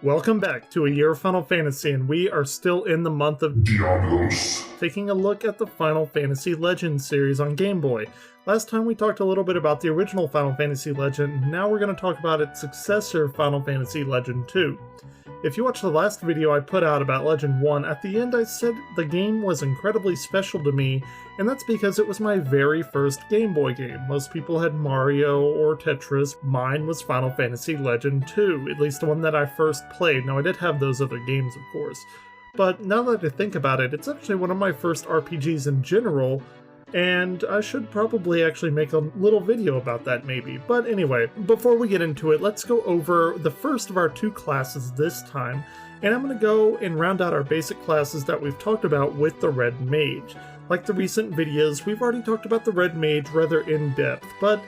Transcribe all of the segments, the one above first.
Welcome back to a year of Final Fantasy, and we are still in the month of Diablos. taking a look at the Final Fantasy Legend series on Game Boy. Last time we talked a little bit about the original Final Fantasy Legend, now we're going to talk about its successor, Final Fantasy Legend 2. If you watched the last video I put out about Legend 1, at the end I said the game was incredibly special to me, and that's because it was my very first Game Boy game. Most people had Mario or Tetris. Mine was Final Fantasy Legend 2, at least the one that I first played. Now I did have those other games, of course. But now that I think about it, it's actually one of my first RPGs in general, and I should probably actually make a little video about that maybe. But anyway, before we get into it, let's go over the first of our two classes this time, and I'm going to go and round out our basic classes that we've talked about with the Red Mage. Like the recent videos, we've already talked about the Red Mage rather in depth, but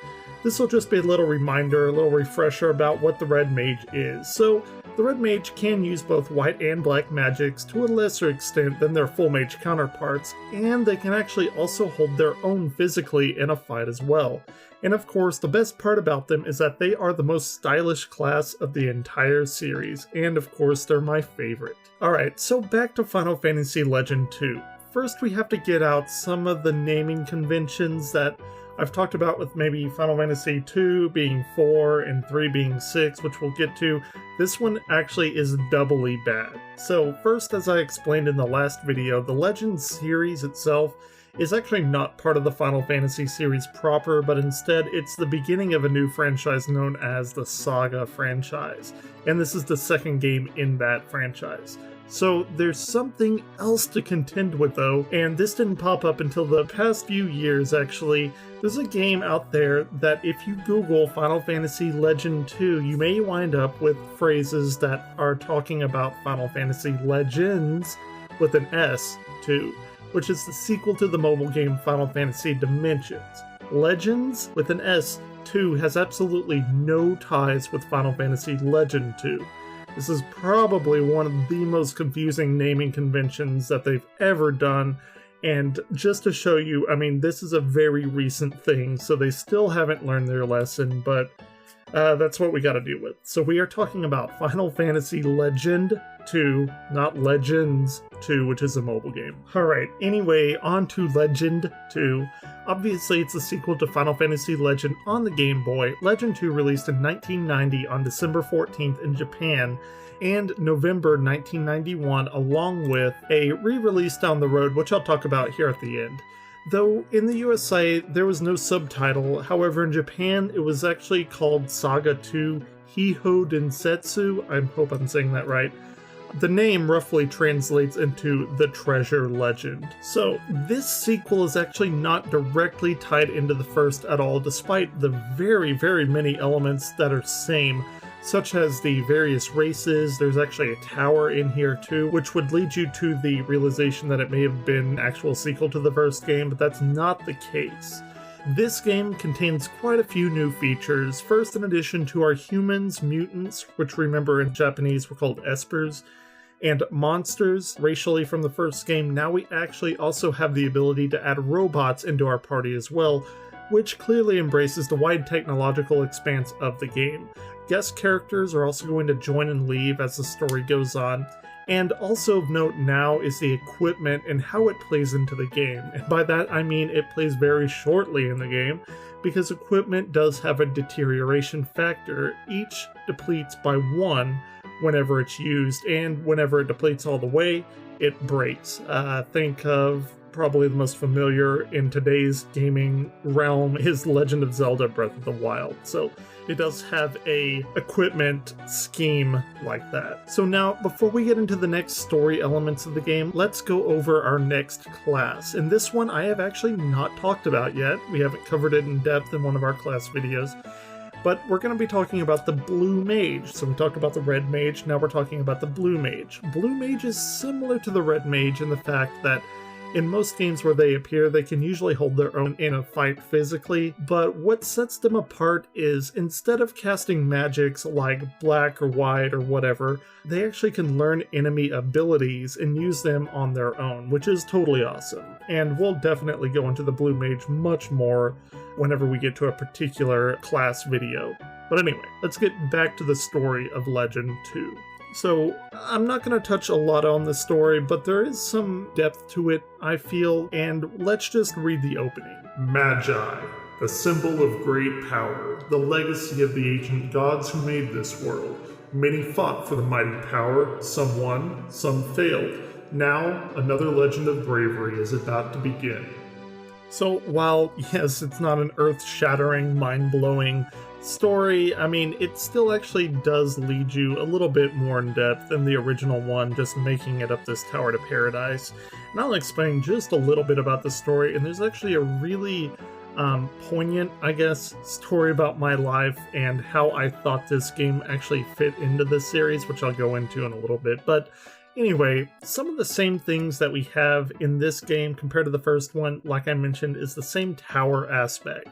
this will just be a little reminder, a little refresher about what the Red Mage is. So, the Red Mage can use both white and black magics to a lesser extent than their full mage counterparts, and they can actually also hold their own physically in a fight as well. And of course, the best part about them is that they are the most stylish class of the entire series, and of course, they're my favorite. Alright, so back to Final Fantasy Legend 2. First, we have to get out some of the naming conventions that I've talked about, with maybe Final Fantasy 2 being 4 and 3 being 6, which we'll get to. This one actually is doubly bad. So first, as I explained in the last video, the Legend series itself is actually not part of the Final Fantasy series proper, but instead it's the beginning of a new franchise known as the Saga franchise. And this is the second game in that franchise. So there's something else to contend with though, and this didn't pop up until the past few years actually. There's a game out there that if you Google Final Fantasy Legend 2, you may wind up with phrases that are talking about Final Fantasy Legends with an S, 2, which is the sequel to the mobile game Final Fantasy Dimensions. Legends with an S, 2 has absolutely no ties with Final Fantasy Legend 2. This is probably one of the most confusing naming conventions that they've ever done, and just to show you, I mean, this is a very recent thing, so they still haven't learned their lesson, but that's what we gotta deal with. So we are talking about Final Fantasy Legend 2, not Legends 2, which is a mobile game. Alright, anyway, on to Legend 2. Obviously, it's a sequel to Final Fantasy Legend on the Game Boy. Legend 2 released in 1990 on December 14th in Japan, and November 1991, along with a re-release down the road, which I'll talk about here at the end. Though in the USA, there was no subtitle. However, in Japan, it was actually called Saga 2 Hiho Densetsu. I hope I'm saying that right. The name roughly translates into The Treasure Legend. So, this sequel is actually not directly tied into the first at all, despite the very, very many elements that are same, such as the various races. There's actually a tower in here too, which would lead you to the realization that it may have been an actual sequel to the first game, but that's not the case. This game contains quite a few new features. First, in addition to our humans, mutants, which remember in Japanese were called espers, and monsters, racially from the first game, now we actually also have the ability to add robots into our party as well, which clearly embraces the wide technological expanse of the game. Guest characters are also going to join and leave as the story goes on, and also of note now is the equipment and how it plays into the game. And by that I mean it plays very shortly in the game, because equipment does have a deterioration factor. Each depletes by 1 whenever it's used, and whenever it depletes all the way, it breaks. Think of probably the most familiar in today's gaming realm is Legend of Zelda Breath of the Wild. So it does have a equipment scheme like that. So now, before we get into the next story elements of the game, let's go over our next class. And this one I have actually not talked about yet. We haven't covered it in depth in one of our class videos. But we're going to be talking about the Blue Mage. So we talked about the Red Mage, now we're talking about the Blue Mage. Blue Mage is similar to the Red Mage in the fact that in most games where they appear, they can usually hold their own in a fight physically, but what sets them apart is instead of casting magics like black or white or whatever, they actually can learn enemy abilities and use them on their own, which is totally awesome. And we'll definitely go into the Blue Mage much more whenever we get to a particular class video. But anyway, let's get back to the story of Legend 2. So I'm not going to touch a lot on the story, but there is some depth to it, I feel, and let's just read the opening. Magi, the symbol of great power, the legacy of the ancient gods who made this world. Many fought for the mighty power, some won, some failed. Now, another legend of bravery is about to begin. So while, yes, it's not an earth-shattering, mind-blowing story, I mean, it still actually does lead you a little bit more in depth than the original one, just making it up this Tower to Paradise. And I'll explain just a little bit about the story, and there's actually a really poignant, I guess, story about my life and how I thought this game actually fit into this series, which I'll go into in a little bit. But anyway, some of the same things that we have in this game compared to the first one, like I mentioned, is the same tower aspect.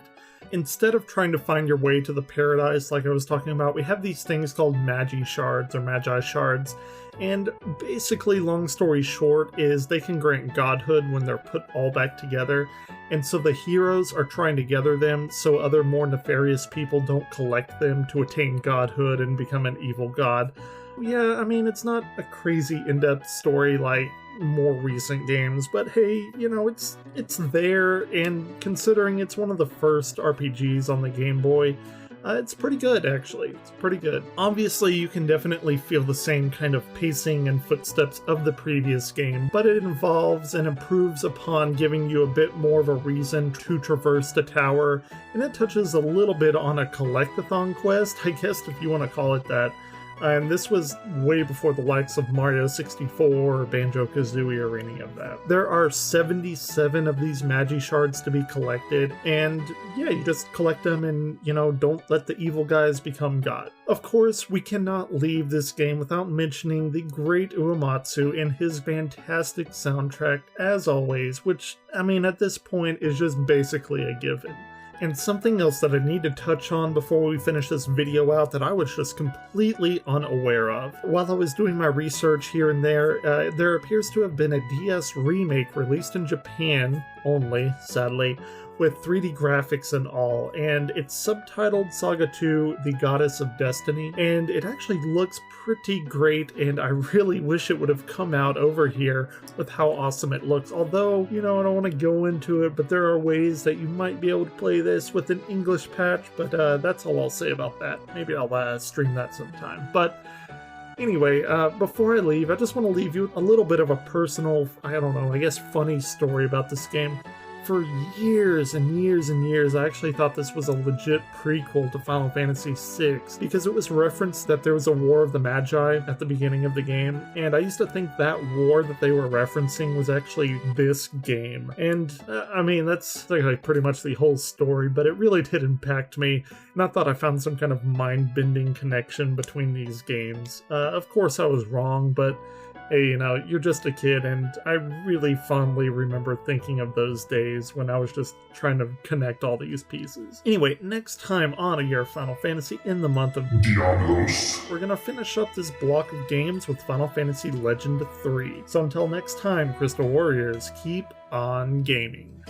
Instead of trying to find your way to the paradise like I was talking about, we have these things called Magi shards or Magi shards. And basically, long story short, is they can grant godhood when they're put all back together. And so the heroes are trying to gather them so other more nefarious people don't collect them to attain godhood and become an evil god. Yeah, I mean, it's not a crazy in-depth story like more recent games, but hey, you know, it's there, and considering it's one of the first RPGs on the Game Boy, it's pretty good, actually. It's pretty good. Obviously, you can definitely feel the same kind of pacing and footsteps of the previous game, but it evolves and improves upon giving you a bit more of a reason to traverse the tower, and it touches a little bit on a collectathon quest, I guess, if you want to call it that. And this was way before the likes of Mario 64 or Banjo-Kazooie or any of that. There are 77 of these Magi shards to be collected, and yeah, you just collect them and, you know, don't let the evil guys become God. Of course, we cannot leave this game without mentioning the great Uematsu and his fantastic soundtrack, as always, which, I mean, at this point is just basically a given. And something else that I need to touch on before we finish this video out that I was just completely unaware of. While I was doing my research here and there appears to have been a DS remake released in Japan only, sadly, with 3D graphics and all, and it's subtitled Saga 2, The Goddess of Destiny, and it actually looks pretty great, and I really wish it would have come out over here with how awesome it looks. Although, you know, I don't want to go into it, but there are ways that you might be able to play this with an English patch, but that's all I'll say about that. Maybe I'll stream that sometime. But anyway, before I leave, I just want to leave you with a little bit of a personal, I don't know, I guess funny story about this game. For years and years and years, I actually thought this was a legit prequel to Final Fantasy VI, because it was referenced that there was a War of the Magi at the beginning of the game, and I used to think that war that they were referencing was actually this game. And, I mean, that's like pretty much the whole story, but it really did impact me, and I thought I found some kind of mind-bending connection between these games. Of course I was wrong, but hey, you know, you're just a kid, and I really fondly remember thinking of those days when I was just trying to connect all these pieces. Anyway, next time on A Year of Final Fantasy in the month of Diablos, we're gonna finish up this block of games with Final Fantasy Legend 3. So until next time, Crystal Warriors, keep on gaming.